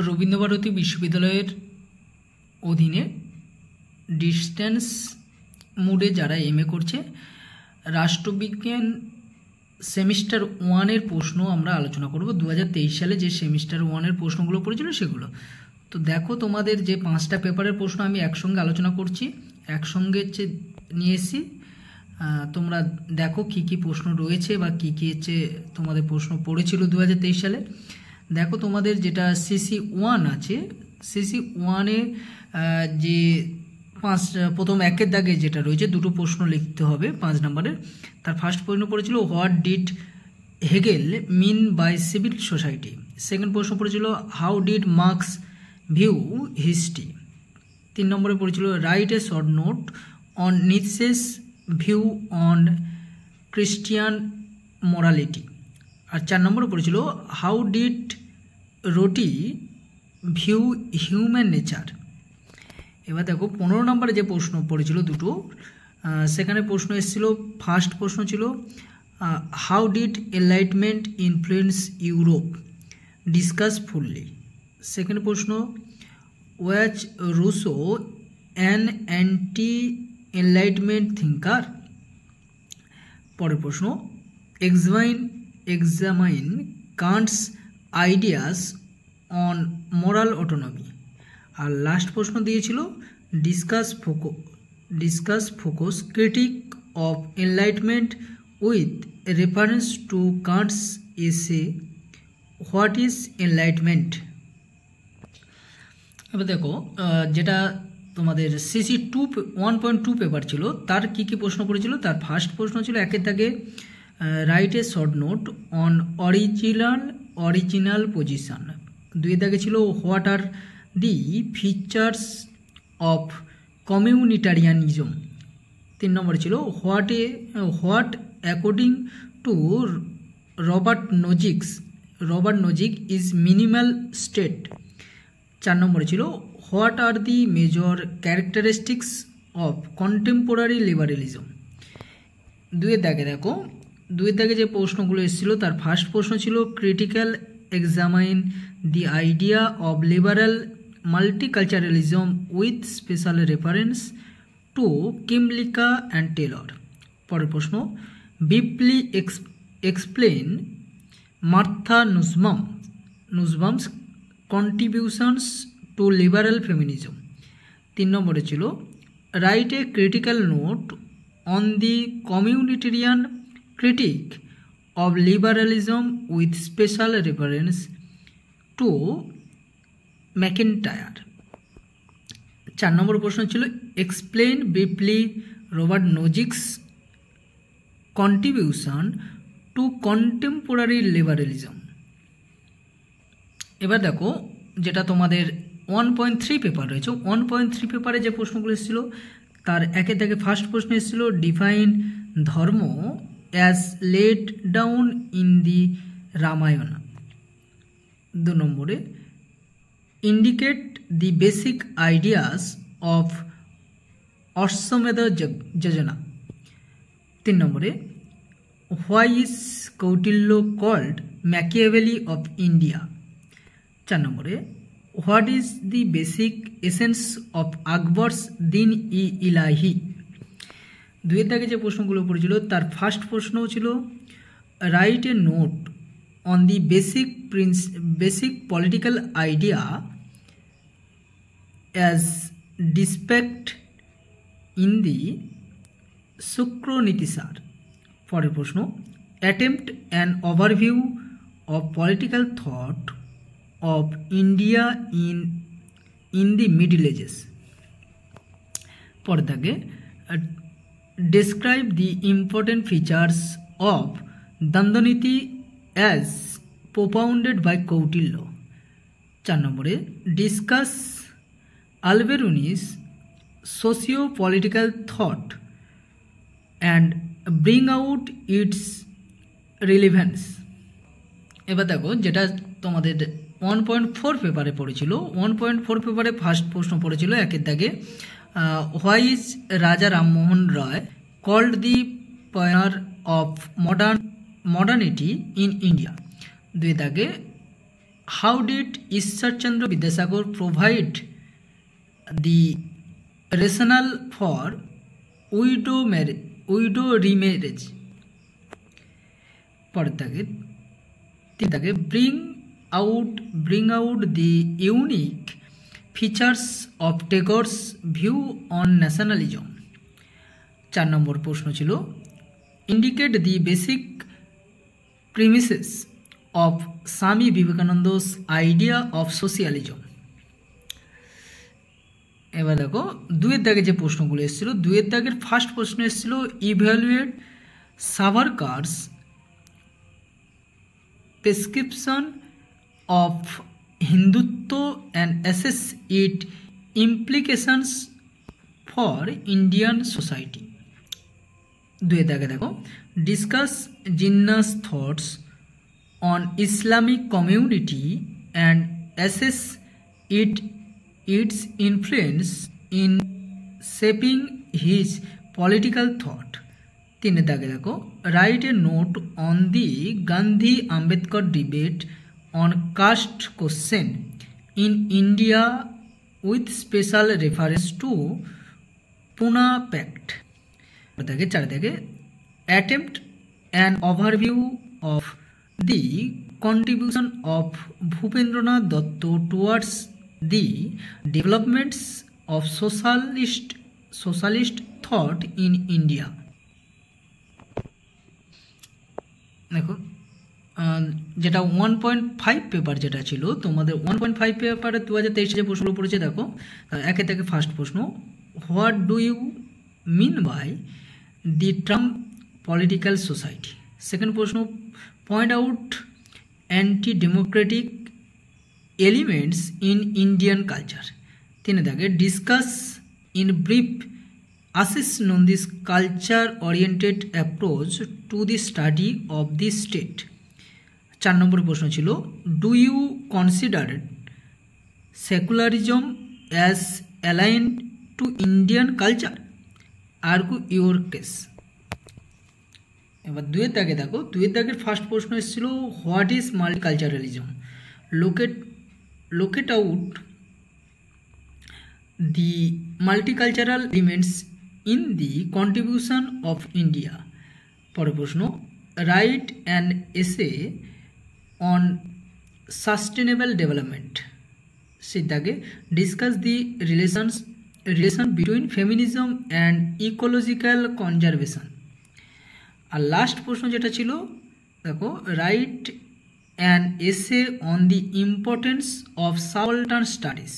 রবীন্দ্রভারতী বিশ্ববিদ্যালয়ের অধীনে ডিস্টেন্স মোডে যারা এমএ করছে রাষ্ট্রবিজ্ঞান সেমিস্টার 1-এর প্রশ্ন আমরা আলোচনা করব। 2023 সালে যে সেমিস্টার 1-এর প্রশ্নগুলো পড়েছিল সেগুলো। তো দেখো, তোমাদের যে 5টা পেপারের প্রশ্ন আমি একসঙ্গে আলোচনা করছি, একসঙ্গে নিয়ে এসেছি। তোমরা দেখো কি কি প্রশ্ন রয়েছে বা কি কি তোমাদের প্রশ্ন পড়েছিল 2023 সালে। দেখো, তোমাদের যেটা সিসি 1 আছে, সিসি 1-এ যে প্রথম একের দাগে যেটা রয়েছে দুটো প্রশ্ন লিখতে হবে 5 নম্বরের। তার ফার্স্ট প্রশ্ন পড়েছিল what did Hegel mean by civil society. Second প্রশ্ন পড়েছিল how did Marx view history. 3 নম্বরে পড়েছিল write a short note on Nietzsche's view on Christian morality. আর 4 নম্বরে পড়েছিল how did Rorty view human nature. এবার দেখো 15 নম্বরে যে প্রশ্ন পড়েছিল দুটো, সেখানে প্রশ্ন এসেছিল, ফার্স্ট প্রশ্ন ছিল how did enlightenment influence Europe, discuss fully. Second প্রশ্ন was Rousseau an anti enlightenment thinker. পরের প্রশ্ন examine Kant's ideas on moral autonomy. আর লাস্ট প্রশ্ন দিয়েছিল discuss Foucault's critique of enlightenment with reference to Kant's essay what is enlightenment. এবার দেখো, যেটা তোমাদের সিসি 1.2 পেপার ছিল তার কি কি প্রশ্ন পড়েছিল। তার ফার্স্ট প্রশ্ন ছিল একের দাগে write a short note on original position. 2 দাগে ছিল what are the features of communitarianism. 3 নম্বরে ছিল what according to Robert Nozick is minimal state. 4 নম্বরে ছিল what are the major characteristics of contemporary liberalism. 2 দাগে দেখো, 2 দাগে যে প্রশ্নগুলো এসেছিল তার ফার্স্ট প্রশ্ন ছিল critical examine the idea of liberal multiculturalism with special reference to Kymlicka and Taylor. পরের প্রশ্ন briefly explain Martha Nussbaum's contributions to liberal feminism. 3 নম্বরে ছিল write a critical note on the communitarian critique of liberalism with special reference to MacIntyre. 4 নম্বর প্রশ্ন ছিল explain briefly Robert Nozick's contribution to contemporary liberalism. এবার দেখো, যেটা তোমাদের 1.3 paper রয়েছে, 1.3 পেপারে যে প্রশ্নগুলো এসেছিল তার একের দাগে ফার্স্ট প্রশ্ন এসেছিল define dharma as laid down in the Ramayana. 2 নম্বরে indicate the basic ideas of Ashvamedha yojana. 3 নম্বরে why is Kautilya called Machiavelli of India. 4 নম্বরে what is the basic essence of Akbar's Din i ইলাহি। 2 দাগে যে প্রশ্নগুলো পড়েছিল তার ফার্স্ট প্রশ্ন ছিল write a note on the basic political idea as depict in the Shukranitisara. পরের প্রশ্ন attempt an overview of political thought of India in the middle ages. পরের দাগে describe the important features of দ্বন্দ্বনীতি as propounded by Kautilya। 4 নম্বরে discuss Alberuni's socio-political thought and bring out its relevance। এবার দেখো, যেটা তোমাদের 1.4 পেপারে পড়েছিল, 1.4 পেপারে ফার্স্ট প্রশ্ন পড়েছিল একের দাগে why is Raja Rammohan Roy called the pioneer of modernity in India. 2 দাগে how did Ishwar Chandra Vidyasagar provide the rationale for widow remarriage? পরের দাগে bring out the unique features of Tagore's view on nationalism. 4 নম্বর প্রশ্ন ছিল indicate the basic premises of Swami Vivekananda's idea of socialism. এবার দেখো 2 দাগে যে প্রশ্নগুলো এসেছিল 2 দাগের ফার্স্ট প্রশ্ন এসেছিল evaluate Savarkar's prescription of Hindutva and assess it implications for Indian society. 2 দাগে দেখো discuss Jinnah's thoughts on Islamic community and assess its influence in shaping his political thought. 3 দাগে দেখো write a note on the Gandhi Ambedkar debate on caste question in India with special reference to Pune Pact. 4 দাগে attempt an overview of the contribution of Bhupendranath Dutta towards the developments of socialist thought in India. দেখো যেটা 1.5 paper যেটা ছিল তোমাদের 1.5 পেপারে 2023 যে প্রশ্নগুলো পড়েছে দেখো একে থেকে ফার্স্ট প্রশ্ন what do you mean by the term political society. Second প্রশ্ন point out anti-democratic elements in Indian culture. 3 দাগে discuss in brief Ashish Nandi's culture-oriented approach to the study of the state. 4 নম্বর প্রশ্ন ছিল do you consider secularism as aligned to Indian culture? Argue your case. এবার 2 দাগে দেখো 2 দাগের first প্রশ্ন এসেছিল what is multiculturalism, locate out the multicultural elements in the contribution of India. পরের প্রশ্ন write an essay on sustainable development. 3 দাগে discuss the relation between feminism and ecological conservation. আর লাস্ট প্রশ্ন যেটা ছিল দেখো write an essay on the importance of subaltern studies.